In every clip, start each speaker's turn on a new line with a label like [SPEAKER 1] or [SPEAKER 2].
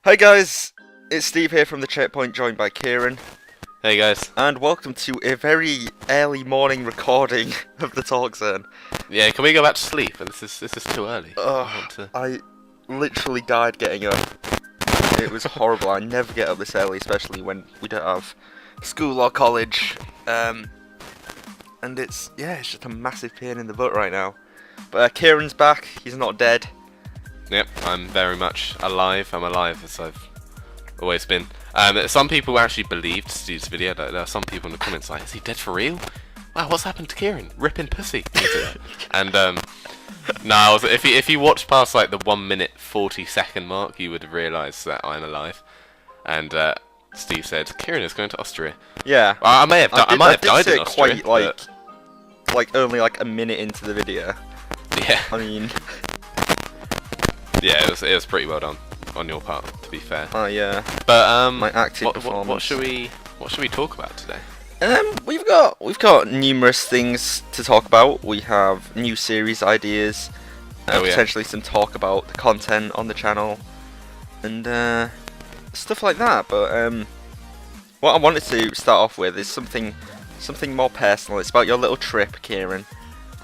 [SPEAKER 1] Hi guys, it's Steve here from the Checkpoint, joined by Kieran.
[SPEAKER 2] Hey guys.
[SPEAKER 1] And welcome to a very early morning recording of the Talk Zone.
[SPEAKER 2] Yeah, can we go back to sleep? This is too early.
[SPEAKER 1] I literally died getting up. It was horrible. I never get up this early, especially when we don't have school or college. And it's just a massive pain in the butt right now. But Kieran's back. He's not dead.
[SPEAKER 2] Yep, I'm very much alive. I'm alive as I've always been. Some people actually believed Steve's video. There are some people in the comments like, is he dead for real? Wow, what's happened to Kieran? Ripping pussy. And no, if you watch past like the 1 minute 40-second mark, you would have realised that I'm alive. And Steve said, Kieran is going to Austria.
[SPEAKER 1] Yeah.
[SPEAKER 2] I might have died in Austria.
[SPEAKER 1] Quite like only like a minute into the video.
[SPEAKER 2] Yeah.
[SPEAKER 1] I mean.
[SPEAKER 2] Yeah, it was pretty well done on your part, to be fair.
[SPEAKER 1] Oh yeah.
[SPEAKER 2] But
[SPEAKER 1] my acting performance.
[SPEAKER 2] What should we talk about today?
[SPEAKER 1] We've got numerous things to talk about. We have new series ideas, potentially some talk about the content on the channel, and stuff like that. But what I wanted to start off with is something more personal. It's about your little trip, Kieran.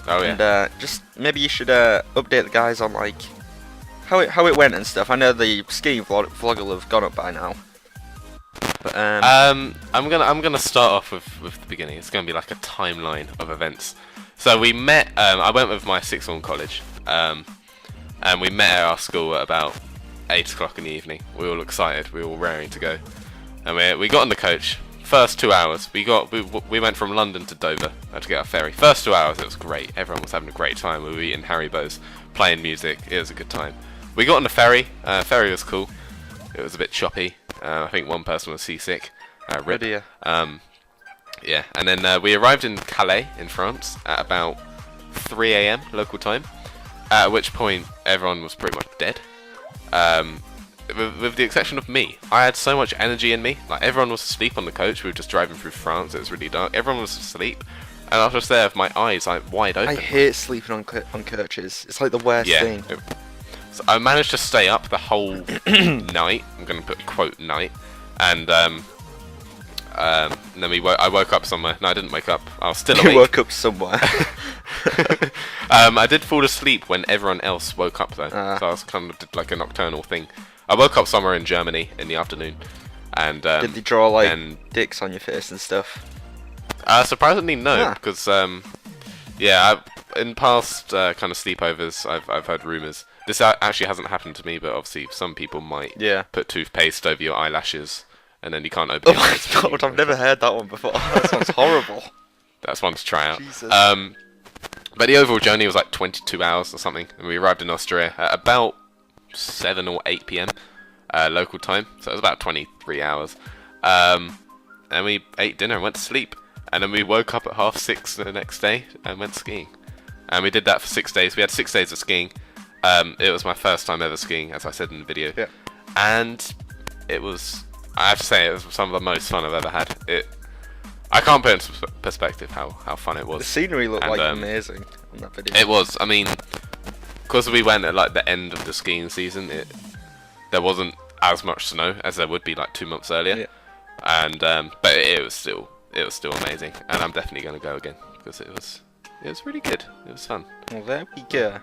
[SPEAKER 2] Oh yeah.
[SPEAKER 1] And just maybe you should update the guys on like how it went and stuff. I know the skiing vlog will have gone up by now. But
[SPEAKER 2] I'm gonna start off with the beginning. It's gonna be like a timeline of events. So we met. I went with my sixth form college, and we met at our school at about 8 o'clock in the evening. We were all excited. We were all raring to go, and we got on the coach. First 2 hours, we went from London to Dover. Had to get our ferry. First 2 hours, it was great. Everyone was having a great time. We were eating Haribos, playing music. It was a good time. We got on the ferry. Ferry was cool. It was a bit choppy. I think one person was seasick. Rip.
[SPEAKER 1] yeah.
[SPEAKER 2] Yeah, and then we arrived in Calais in France at about 3 AM local time. At which point everyone was pretty much dead. With the exception of me. I had so much energy in me. Like everyone was asleep on the coach. We were just driving through France. It was really dark. Everyone was asleep, and I was just there with my eyes like wide open.
[SPEAKER 1] I hate sleeping on coaches. It's like the worst thing.
[SPEAKER 2] So I managed to stay up the whole night. I'm going to put quote night, and then I woke up somewhere. No, I didn't wake up. I was still awake.
[SPEAKER 1] You woke up somewhere.
[SPEAKER 2] I did fall asleep when everyone else woke up though, so I was kind of did like a nocturnal thing. I woke up somewhere in Germany in the afternoon, and
[SPEAKER 1] did they draw like dicks on your face and stuff?
[SPEAKER 2] Surprisingly, no, because in past kind of sleepovers, I've heard rumours. This actually hasn't happened to me, but obviously some people might put toothpaste over your eyelashes, and then you can't open your eyes.
[SPEAKER 1] Oh my god, I've never heard that one before. That sounds horrible.
[SPEAKER 2] That's one to try out.
[SPEAKER 1] Jesus.
[SPEAKER 2] But the overall journey was like 22 hours or something, and we arrived in Austria at about 7 or 8 PM local time, so it was about 23 hours. And we ate dinner and went to sleep, and then we woke up at 6:30 the next day and went skiing. And we did that for 6 days. We had 6 days of skiing. It was my first time ever skiing, as I said in the video.
[SPEAKER 1] Yeah.
[SPEAKER 2] And it was, I have to say, it was some of the most fun I've ever had. I can't put into perspective how fun it was.
[SPEAKER 1] The scenery looked like amazing in that video.
[SPEAKER 2] It was. I mean, because we went at like the end of the skiing season, there wasn't as much snow as there would be like 2 months earlier.
[SPEAKER 1] Yeah.
[SPEAKER 2] And but it was still amazing, and I'm definitely going to go again because it was really good. It was fun.
[SPEAKER 1] Well, there we go.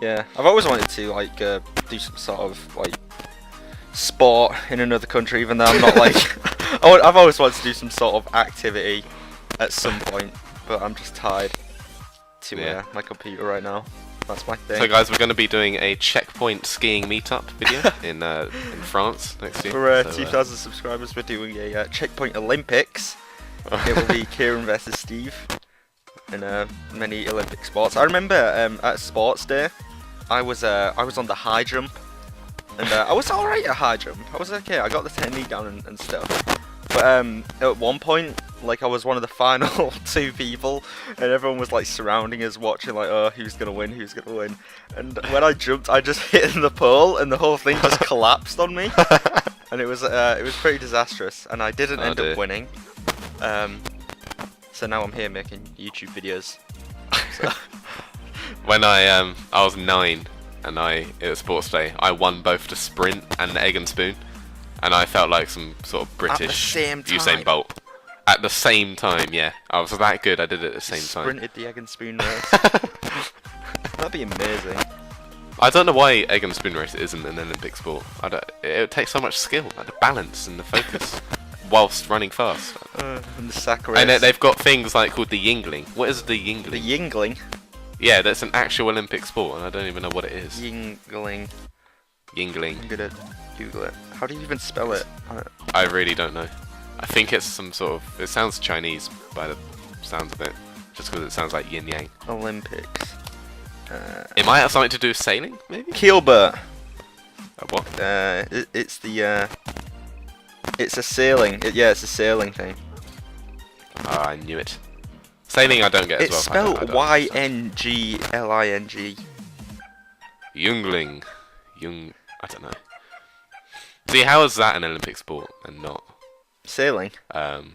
[SPEAKER 1] Yeah, I've always wanted to like do some sort of like sport in another country, even though I'm not like I've always wanted to do some sort of activity at some point, but I'm just tied to my computer right now. That's my thing.
[SPEAKER 2] So guys, we're going to be doing a checkpoint skiing meetup video in France next year.
[SPEAKER 1] For 2,000 subscribers, we're doing a checkpoint Olympics. It will be Kieran versus Steve in many Olympic sports. I remember at Sports Day, I was on the high jump, and I was alright at high jump. I was okay. I got the technique down and stuff. But at one point, like I was one of the final 2 people, and everyone was like surrounding us, watching like, oh, who's gonna win? Who's gonna win? And when I jumped, I just hit in the pole, and the whole thing just collapsed on me, and it was pretty disastrous. And I didn't end up winning. So now I'm here making YouTube videos. So.
[SPEAKER 2] When I was 9, and it was sports day. I won both the sprint and the egg and spoon, and I felt like some sort of British Usain Bolt. At the same time, yeah. I was that good, I did it at the same time.
[SPEAKER 1] Sprinted the egg and spoon race. That'd be amazing.
[SPEAKER 2] I don't know why egg and spoon race isn't an Olympic sport. It would take so much skill, like the balance and the focus, whilst running fast.
[SPEAKER 1] And the sack race.
[SPEAKER 2] And they've got things like called the yngling. What is the yngling?
[SPEAKER 1] The yngling?
[SPEAKER 2] Yeah, that's an actual Olympic sport, and I don't even know what it is.
[SPEAKER 1] Yngling.
[SPEAKER 2] Yngling.
[SPEAKER 1] I'm gonna Google it. How do you even spell it?
[SPEAKER 2] I really don't know. I think it's some sort of... It sounds Chinese by the sounds of it, just because it sounds like yin yang.
[SPEAKER 1] Olympics.
[SPEAKER 2] It might have something to do with sailing, maybe?
[SPEAKER 1] Keelbert.
[SPEAKER 2] What?
[SPEAKER 1] It's the it's a sailing. Yeah, it's a sailing thing.
[SPEAKER 2] Oh, I knew it. Sailing I don't get as well.
[SPEAKER 1] It's spelled Y-N-G-L-I-N-G.
[SPEAKER 2] Yngling. I don't know. See, how is that an Olympic sport and not...
[SPEAKER 1] Sailing?
[SPEAKER 2] No,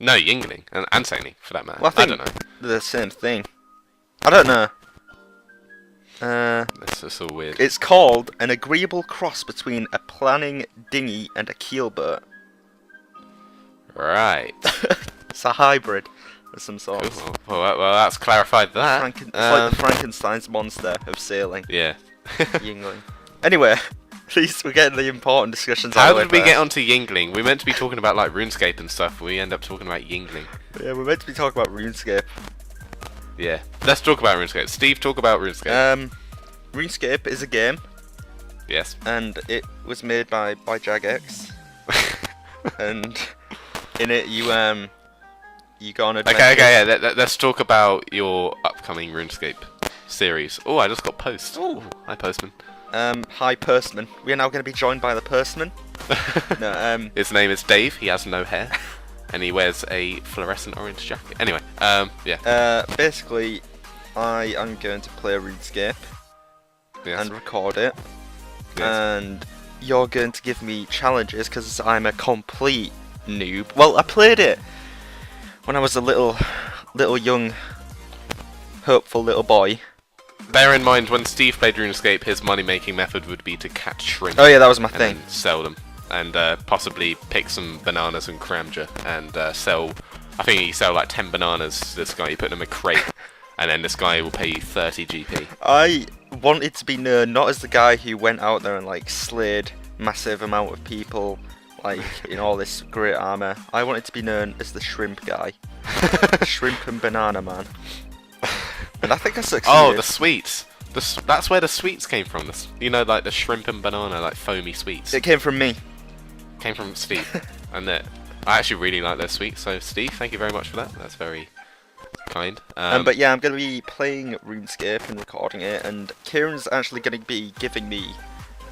[SPEAKER 2] yngling. And sailing, for that matter.
[SPEAKER 1] Well, I
[SPEAKER 2] don't know.
[SPEAKER 1] They're the same thing. I don't know.
[SPEAKER 2] That's just so weird.
[SPEAKER 1] It's called an agreeable cross between a planning dinghy and a keelboat.
[SPEAKER 2] Right.
[SPEAKER 1] It's a hybrid of some sort.
[SPEAKER 2] Cool. Well, that's clarified that.
[SPEAKER 1] It's like the Frankenstein's monster of sailing.
[SPEAKER 2] Yeah.
[SPEAKER 1] Yngling. Anyway, at least we're getting the important discussions out
[SPEAKER 2] How
[SPEAKER 1] of the way
[SPEAKER 2] did we
[SPEAKER 1] first.
[SPEAKER 2] get onto Yngling? We meant to be talking about like RuneScape and stuff, but we end up talking about Yngling.
[SPEAKER 1] Yeah, we're meant to be talking about RuneScape.
[SPEAKER 2] Yeah. Let's talk about RuneScape. Steve, talk about RuneScape.
[SPEAKER 1] RuneScape is a game,
[SPEAKER 2] Yes.
[SPEAKER 1] and it was made by Jagex. And in it, you go on adventures.
[SPEAKER 2] Okay, yeah. Let's talk about your upcoming RuneScape series. Oh, I just got post.
[SPEAKER 1] Oh.
[SPEAKER 2] Hi, postman.
[SPEAKER 1] Hi, Postman. We are now going to be joined by the Postman. No,
[SPEAKER 2] His name is Dave. He has no hair, and he wears a fluorescent orange jacket. Anyway, yeah.
[SPEAKER 1] basically, I am going to play RuneScape
[SPEAKER 2] Yes.
[SPEAKER 1] and record it,
[SPEAKER 2] Yes.
[SPEAKER 1] and you're going to give me challenges because I'm a complete noob. Well, I played it when I was a little young, hopeful little boy.
[SPEAKER 2] Bear in mind, when Steve played RuneScape, his money-making method would be to catch shrimp.
[SPEAKER 1] Oh yeah, that was my
[SPEAKER 2] and
[SPEAKER 1] thing.
[SPEAKER 2] then sell them, and possibly pick some bananas and cramja and sell. I think you sell like 10 bananas to this guy. You put them in a crate, and then this guy will pay you 30 GP.
[SPEAKER 1] I wanted to be known not as the guy who went out there and like slayed massive amount of people, like in all this great armor. I wanted to be known as the shrimp guy, shrimp and banana man. And I think I succeeded.
[SPEAKER 2] Oh, the sweets. That's where the sweets came from. You know, like the shrimp and banana, like foamy sweets.
[SPEAKER 1] It came from me.
[SPEAKER 2] Came from Steve, and I actually really like those sweets. So Steve, thank you very much for that. That's very kind.
[SPEAKER 1] But yeah, I'm going to be playing RuneScape and recording it, and Kieran's actually going to be giving me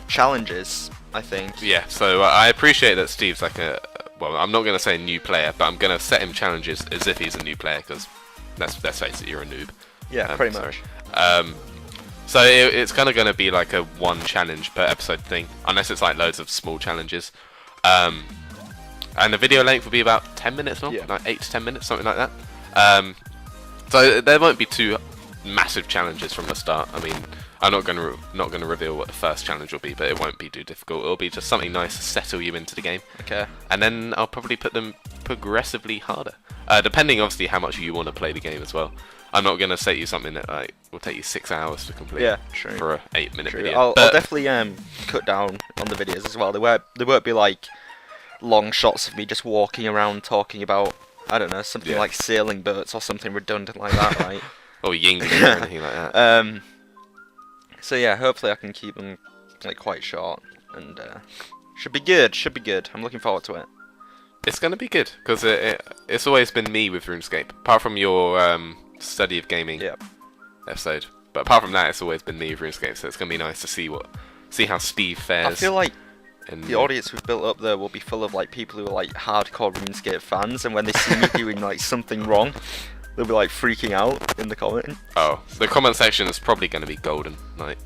[SPEAKER 1] challenges, I think.
[SPEAKER 2] Yeah. So I appreciate that Steve's like well, I'm not going to say a new player, but I'm going to set him challenges as if he's a new player, because let's face it, you're a noob.
[SPEAKER 1] Yeah, pretty much.
[SPEAKER 2] So it's kind of going to be like a one challenge per episode thing, unless it's like loads of small challenges. And the video length will be about 10 minutes long,
[SPEAKER 1] Yeah.
[SPEAKER 2] like 8 to 10 minutes, something like that. So there won't be two massive challenges from the start. I mean, I'm not going to reveal what the first challenge will be, but it won't be too difficult. It'll be just something nice to settle you into the game.
[SPEAKER 1] Okay.
[SPEAKER 2] And then I'll probably put them progressively harder, depending obviously how much you want to play the game as well. I'm not going to set you something that like will take you 6 hours to complete.
[SPEAKER 1] Yeah, true.
[SPEAKER 2] For a 8-minute
[SPEAKER 1] True.
[SPEAKER 2] video.
[SPEAKER 1] I'll definitely cut down on the videos as well. There won't be like long shots of me just walking around talking about, I don't know, something like sailing boats or something redundant like that, right?
[SPEAKER 2] Or yingling or anything like that.
[SPEAKER 1] So yeah, hopefully I can keep them like quite short, and should be good. Should be good. I'm looking forward to it.
[SPEAKER 2] It's going to be good, because it's always been me with RuneScape, apart from your study of gaming episode. But apart from that, it's always been me with RuneScape, so it's going to be nice to see how Steve fares.
[SPEAKER 1] I feel like the audience we've built up there will be full of like people who are like hardcore RuneScape fans, and when they see me doing like something wrong, they'll be like freaking out in the comment.
[SPEAKER 2] Oh, the comment section is probably going to be golden. Like,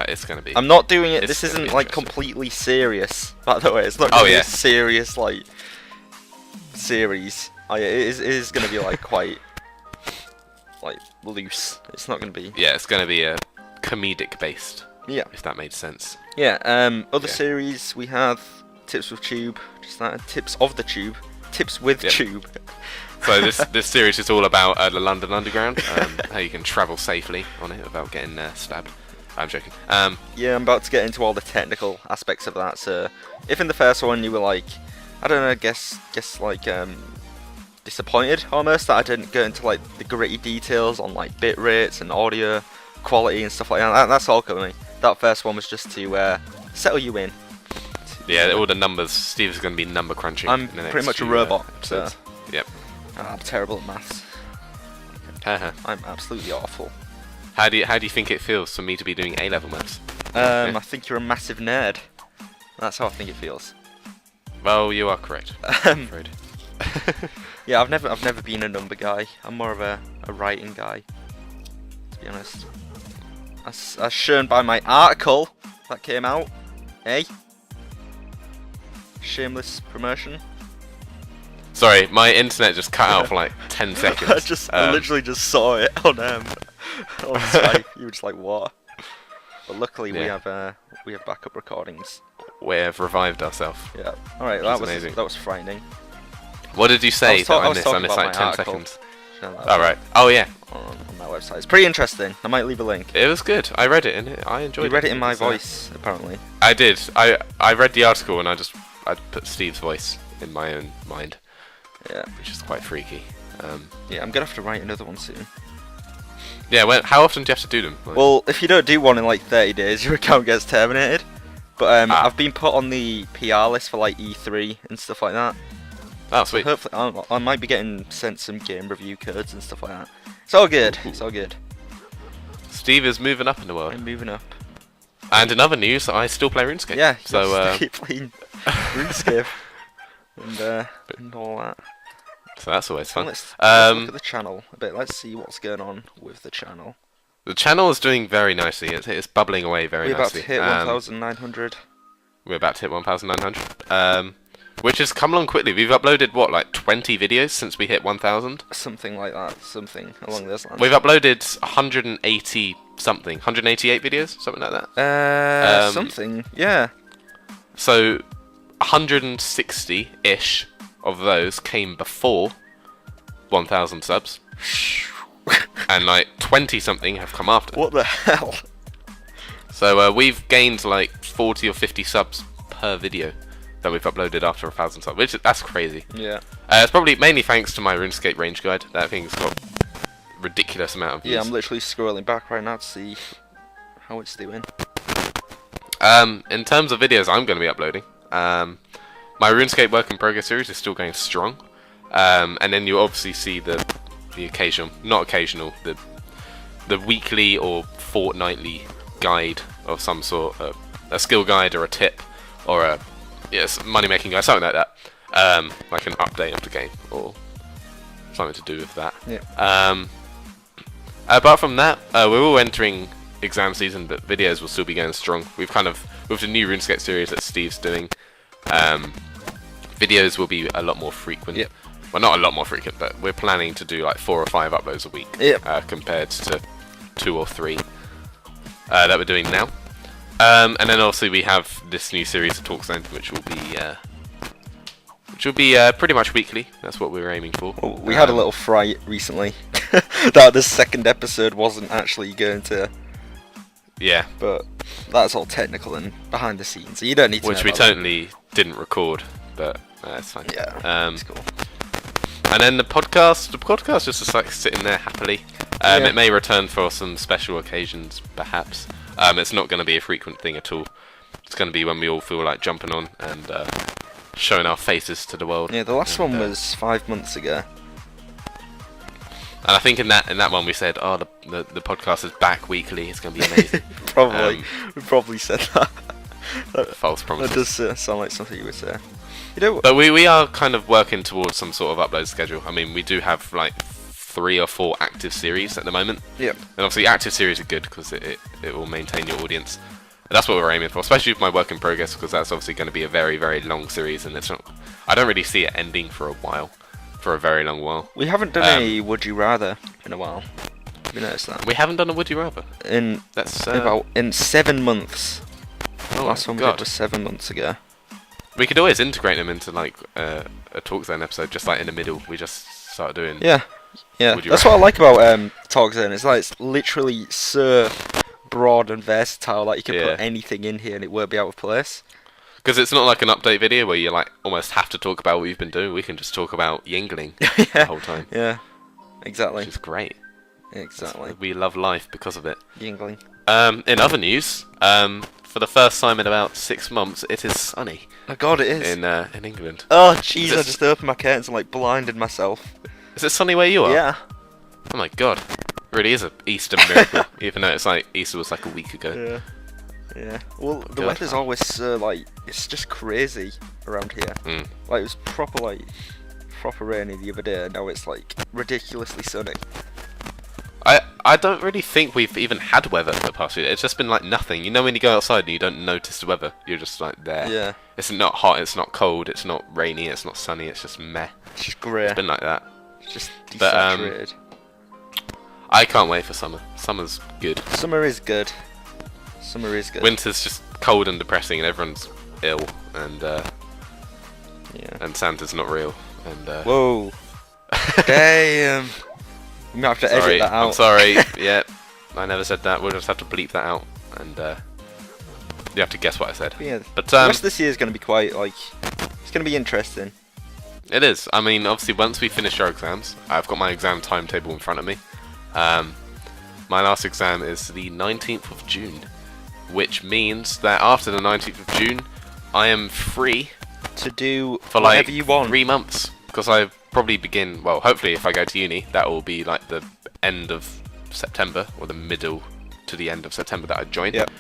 [SPEAKER 2] it's going to be.
[SPEAKER 1] I'm not doing it.
[SPEAKER 2] It's
[SPEAKER 1] This
[SPEAKER 2] gonna
[SPEAKER 1] isn't
[SPEAKER 2] be
[SPEAKER 1] like
[SPEAKER 2] interesting.
[SPEAKER 1] completely serious, by the way. It's not going to be
[SPEAKER 2] yeah.
[SPEAKER 1] a serious like series. It is going to be like quite like loose. It's not going to be.
[SPEAKER 2] Yeah, it's going to be a comedic based.
[SPEAKER 1] Yeah.
[SPEAKER 2] If that made sense.
[SPEAKER 1] Yeah. Other series we have Tips with Tube, just that Tips of the Tube, Tips with Tube.
[SPEAKER 2] So this series is all about the London Underground, how you can travel safely on it without getting stabbed. I'm joking.
[SPEAKER 1] Yeah, I'm about to get into all the technical aspects of that. So, if in the first one you were like, I don't know, guess like disappointed almost that I didn't go into like the gritty details on like bit rates and audio quality and stuff like that. That's all coming. That first one was just to settle you in.
[SPEAKER 2] Yeah, all the numbers. Steve's going to be number crunching.
[SPEAKER 1] I'm pretty much a robot. So.
[SPEAKER 2] Yep.
[SPEAKER 1] I'm terrible at maths. I'm absolutely awful.
[SPEAKER 2] How do you think it feels for me to be doing A-level maths?
[SPEAKER 1] I think you're a massive nerd. That's how I think it feels.
[SPEAKER 2] Well, you are correct. I'm afraid.
[SPEAKER 1] Yeah, I've never been a number guy. I'm more of a writing guy, to be honest. As shown by my article that came out. Eh? Shameless promotion.
[SPEAKER 2] Sorry, my internet just cut out for like 10 seconds.
[SPEAKER 1] I literally just saw it on Skype. You were just like, what? But luckily we have backup recordings.
[SPEAKER 2] We have revived ourselves.
[SPEAKER 1] Yeah. All right, that was
[SPEAKER 2] amazing.
[SPEAKER 1] That was frightening.
[SPEAKER 2] What did you say that I missed? I missed like 10 seconds. All right. Oh yeah.
[SPEAKER 1] On my website, it's pretty interesting. I might leave a link.
[SPEAKER 2] It was good. I read it and I enjoyed it.
[SPEAKER 1] You read it in my voice, apparently.
[SPEAKER 2] I did. I read the article and I put Steve's voice in my own mind.
[SPEAKER 1] Yeah.
[SPEAKER 2] Which is quite freaky.
[SPEAKER 1] Yeah, I'm gonna have to write another one soon.
[SPEAKER 2] Yeah. How often do you have to do them? Like,
[SPEAKER 1] well, if you don't do one in like 30 days, your account gets terminated. But I've been put on the PR list for like E3 and stuff like that.
[SPEAKER 2] Oh, sweet.
[SPEAKER 1] So hopefully, I might be getting sent some game review codes and stuff like that. It's all good. It's all good.
[SPEAKER 2] Steve is moving up in the world.
[SPEAKER 1] I'm moving up.
[SPEAKER 2] And in other news, I still play RuneScape.
[SPEAKER 1] Yeah.
[SPEAKER 2] So
[SPEAKER 1] keep playing RuneScape and all that.
[SPEAKER 2] So that's always fun.
[SPEAKER 1] Let's look at the channel a bit. Let's see what's going on with the channel.
[SPEAKER 2] The channel is doing very nicely. It's bubbling away very nicely.
[SPEAKER 1] We're about to hit 1,900.
[SPEAKER 2] We're about to hit 1,900. Which has come along quickly. We've uploaded, what, like 20 videos since we hit 1,000?
[SPEAKER 1] Something like that. Something along those lines.
[SPEAKER 2] We've uploaded 180-something. 188 videos? Something like that?
[SPEAKER 1] Something. Yeah.
[SPEAKER 2] So, 160-ish of those came before 1,000 subs. And like 20-something have come after.
[SPEAKER 1] What the hell?
[SPEAKER 2] So we've gained like 40 or 50 subs per video that we've uploaded after 1,000 subs, that's crazy.
[SPEAKER 1] Yeah.
[SPEAKER 2] It's probably mainly thanks to my RuneScape range guide. That thing's got ridiculous amount of views.
[SPEAKER 1] Yeah, I'm literally scrolling back right now to see how it's doing.
[SPEAKER 2] In terms of videos I'm going to be uploading, my RuneScape work in progress series is still going strong. And then you obviously see the occasional, not occasional, the weekly or fortnightly guide of some sort, a skill guide or a tip or a money making guide, something like that, like an update of the game or something to do with that.
[SPEAKER 1] Yeah.
[SPEAKER 2] Apart from that, we're all entering exam season, but videos will still be going strong. We've with the new RuneScape series that Steve's doing, videos will be a lot more frequent.
[SPEAKER 1] Yep.
[SPEAKER 2] Well, not a lot more frequent, but we're planning to do like 4 or 5 uploads a week.
[SPEAKER 1] Yep.
[SPEAKER 2] Compared to 2 or 3 that we're doing now. And then also we have this new series of Talk Zone, which will be pretty much weekly. That's what we were aiming for.
[SPEAKER 1] Well, we had a little fright recently that the second episode wasn't actually going to.
[SPEAKER 2] Yeah.
[SPEAKER 1] But that's all technical and behind the scenes, so you don't need to.
[SPEAKER 2] Which we totally didn't record, but it's fine.
[SPEAKER 1] Yeah. It's cool.
[SPEAKER 2] And then the podcast just like sitting there happily. It may return for some special occasions, perhaps. It's not going to be a frequent thing at all. It's going to be when we all feel like jumping on and showing our faces to the world.
[SPEAKER 1] Yeah, the last one was 5 months ago.
[SPEAKER 2] And I think in that one we said, oh, the podcast is back weekly. It's going to be amazing.
[SPEAKER 1] We probably said that.
[SPEAKER 2] False promises.
[SPEAKER 1] That does sound like something you would say. You know,
[SPEAKER 2] but we are kind of working towards some sort of upload schedule. I mean, we do have like 3 or 4 active series at the moment.
[SPEAKER 1] Yep.
[SPEAKER 2] And obviously active series are good because it will maintain your audience. And that's what we're aiming for, especially with my work in progress, because that's obviously going to be a very, very long series, and I don't really see it ending for a very long while.
[SPEAKER 1] We haven't done any Would You Rather in a while. Have you noticed that?
[SPEAKER 2] We haven't done a Would You Rather. That's
[SPEAKER 1] In 7 months.
[SPEAKER 2] Oh
[SPEAKER 1] Last one we did was 7 months ago.
[SPEAKER 2] We could always integrate them into like a Talk Zone episode, just like in the middle. We just start doing.
[SPEAKER 1] Yeah. That's what I like about Talk Zone. It's like it's literally so broad and versatile. Like you can put anything in here and it won't be out of place.
[SPEAKER 2] Because it's not like an update video where you like almost have to talk about what you've been doing. We can just talk about yngling the whole time.
[SPEAKER 1] Yeah, exactly.
[SPEAKER 2] Which is great.
[SPEAKER 1] Exactly.
[SPEAKER 2] We love life because of it.
[SPEAKER 1] Yngling.
[SPEAKER 2] In other news, for the first time in about 6 months, it is sunny.
[SPEAKER 1] Oh God, it is.
[SPEAKER 2] In England.
[SPEAKER 1] Oh jeez, I just opened my curtains and like blinded myself.
[SPEAKER 2] Is it sunny where you are?
[SPEAKER 1] Yeah.
[SPEAKER 2] Oh my God. It really is an Easter miracle, even though it's like Easter was like a week ago.
[SPEAKER 1] Yeah. Yeah. Well, the weather's always so like it's just crazy around here. Like it was proper rainy the other day, and now it's like ridiculously sunny.
[SPEAKER 2] I don't really think we've even had weather the past few days. It's just been like nothing. You know when you go outside and you don't notice the weather, you're just like there.
[SPEAKER 1] Yeah.
[SPEAKER 2] It's not hot, it's not cold, it's not rainy, it's not sunny, it's just meh.
[SPEAKER 1] It's just grey.
[SPEAKER 2] It's been like that.
[SPEAKER 1] It's just desaturated.
[SPEAKER 2] I can't wait for summer. Summer's good.
[SPEAKER 1] Summer is good. Summer is good.
[SPEAKER 2] Winter's just cold and depressing and everyone's ill and and Santa's not real and
[SPEAKER 1] Whoa. Damn. You might have to edit that out.
[SPEAKER 2] I'm sorry. Yeah, I never said that. We'll just have to bleep that out, and you have to guess what I said. But
[SPEAKER 1] the rest of this year is going to be quite like it's going to be interesting.
[SPEAKER 2] It is. I mean, obviously, once we finish our exams, I've got my exam timetable in front of me. My last exam is the 19th of June, which means that after the 19th of June, I am free
[SPEAKER 1] to do
[SPEAKER 2] for
[SPEAKER 1] whatever
[SPEAKER 2] like
[SPEAKER 1] you want.
[SPEAKER 2] 3 months because I probably begin. Well, hopefully, if I go to uni, that will be like the end of September or the middle to the end of September that I join.
[SPEAKER 1] Yep.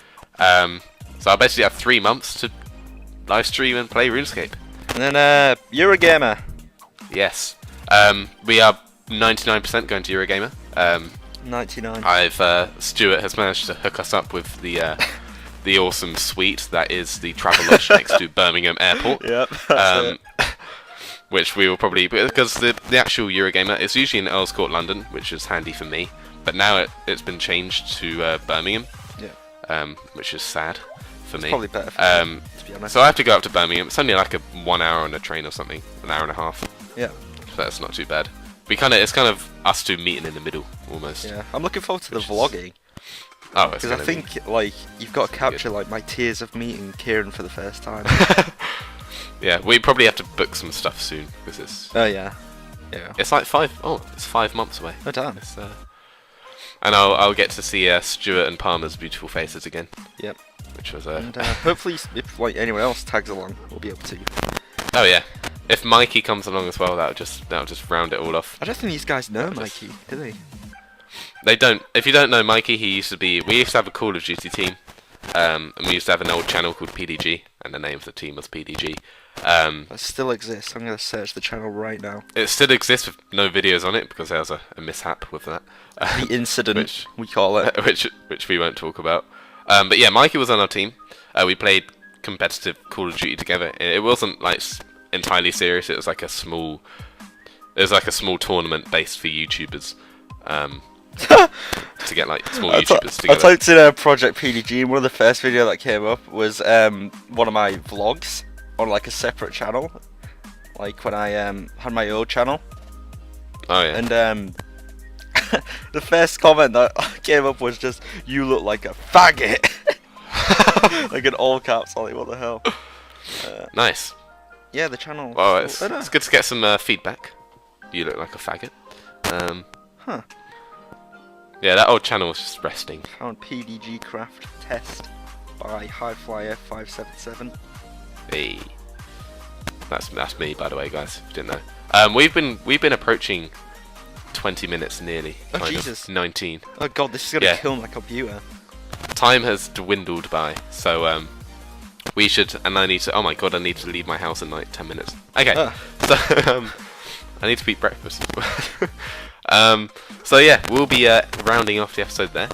[SPEAKER 2] So I basically have 3 months to live stream and play RuneScape.
[SPEAKER 1] And then Eurogamer.
[SPEAKER 2] Yes. We are 99% going to Eurogamer.
[SPEAKER 1] 99.
[SPEAKER 2] Stuart has managed to hook us up with the awesome suite that is the Travelodge next to Birmingham Airport.
[SPEAKER 1] Yep. That's it.
[SPEAKER 2] Which we will probably, because the actual Eurogamer is usually in Earls Court, London, which is handy for me. But now it's been changed to Birmingham.
[SPEAKER 1] Yeah.
[SPEAKER 2] Which is sad for me.
[SPEAKER 1] Probably better for me, to be honest.
[SPEAKER 2] So I have to go up to Birmingham. It's only like a 1 hour on a train or something, an hour and a half.
[SPEAKER 1] Yeah.
[SPEAKER 2] So that's not too bad. It's kind of us two meeting in the middle almost.
[SPEAKER 1] Yeah. I'm looking forward to the vlogging.
[SPEAKER 2] Oh,
[SPEAKER 1] because I think like you've got to capture like my tears of meeting Kieran for the first time.
[SPEAKER 2] Yeah, we probably have to book some stuff soon because it's.
[SPEAKER 1] Oh yeah. Yeah.
[SPEAKER 2] It's like 5 months away.
[SPEAKER 1] Oh damn.
[SPEAKER 2] And I'll get to see Stuart and Palmer's beautiful faces again.
[SPEAKER 1] Yep.
[SPEAKER 2] Which was
[SPEAKER 1] and hopefully, if like anyone else tags along, we'll be able to.
[SPEAKER 2] Oh yeah. If Mikey comes along as well, that'll just round it all off.
[SPEAKER 1] I don't think these guys know Mikey, do they?
[SPEAKER 2] They don't. If you don't know Mikey, we used to have a Call of Duty team, and we used to have an old channel called PDG, and the name of the team was PDG.
[SPEAKER 1] That still exists. I'm going to search the channel right now.
[SPEAKER 2] It still exists with no videos on it because there was a mishap with that.
[SPEAKER 1] The incident, we call it.
[SPEAKER 2] which we won't talk about. But yeah, Mikey was on our team. We played competitive Call of Duty together. It wasn't like entirely serious. It was like a small tournament based for YouTubers. To get like small YouTubers together.
[SPEAKER 1] I typed in Project PDG, and one of the first video that came up was one of my vlogs on like a separate channel, like when I had my old channel.
[SPEAKER 2] Oh yeah.
[SPEAKER 1] And the first comment that came up was just, "You look like a faggot," like in all caps. Like what the hell?
[SPEAKER 2] Nice.
[SPEAKER 1] Yeah, the channel.
[SPEAKER 2] Well, it's good to get some feedback. You look like a faggot.
[SPEAKER 1] Huh.
[SPEAKER 2] Yeah, that old channel was just resting.
[SPEAKER 1] Found PDG Craft Test by Highflyer 577.
[SPEAKER 2] Hey, that's me, by the way, guys. If you didn't know. We've been approaching 20 minutes nearly.
[SPEAKER 1] Oh Jesus.
[SPEAKER 2] 19.
[SPEAKER 1] Oh God, this is gonna kill my computer.
[SPEAKER 2] Time has dwindled by, so we should. And I need to. Oh my God, I need to leave my house in like 10 minutes. Okay. So I need to eat breakfast. So yeah, we'll be rounding off the episode there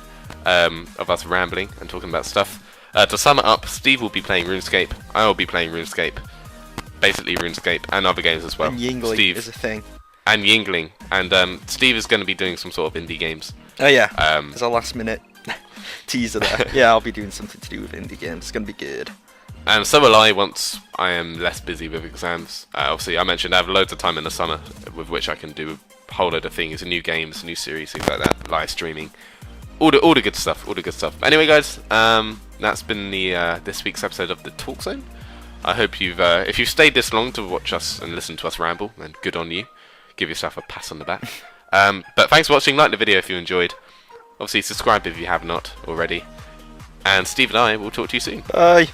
[SPEAKER 2] of us rambling and talking about stuff. To sum it up, Steve will be playing RuneScape. I will be playing RuneScape, basically RuneScape and other games as well.
[SPEAKER 1] And yngling
[SPEAKER 2] Steve
[SPEAKER 1] is a thing.
[SPEAKER 2] and Yingling. And Steve is going to be doing some sort of indie games.
[SPEAKER 1] Oh yeah. There's a last minute teaser there. Yeah, I'll be doing something to do with indie games. It's gonna be good.
[SPEAKER 2] And so will I once I am less busy with exams. Obviously, I mentioned I have loads of time in the summer with which I can do a whole load of things, new games, new series, things like that, live streaming, all the good stuff, all the good stuff. Anyway, guys, that's been the this week's episode of the Talk Zone. I hope you've if you've stayed this long to watch us and listen to us ramble, then good on you. Give yourself a pat on the back. But thanks for watching. Like the video if you enjoyed. Obviously, subscribe if you have not already. And Steve and I will talk to you soon.
[SPEAKER 1] Bye.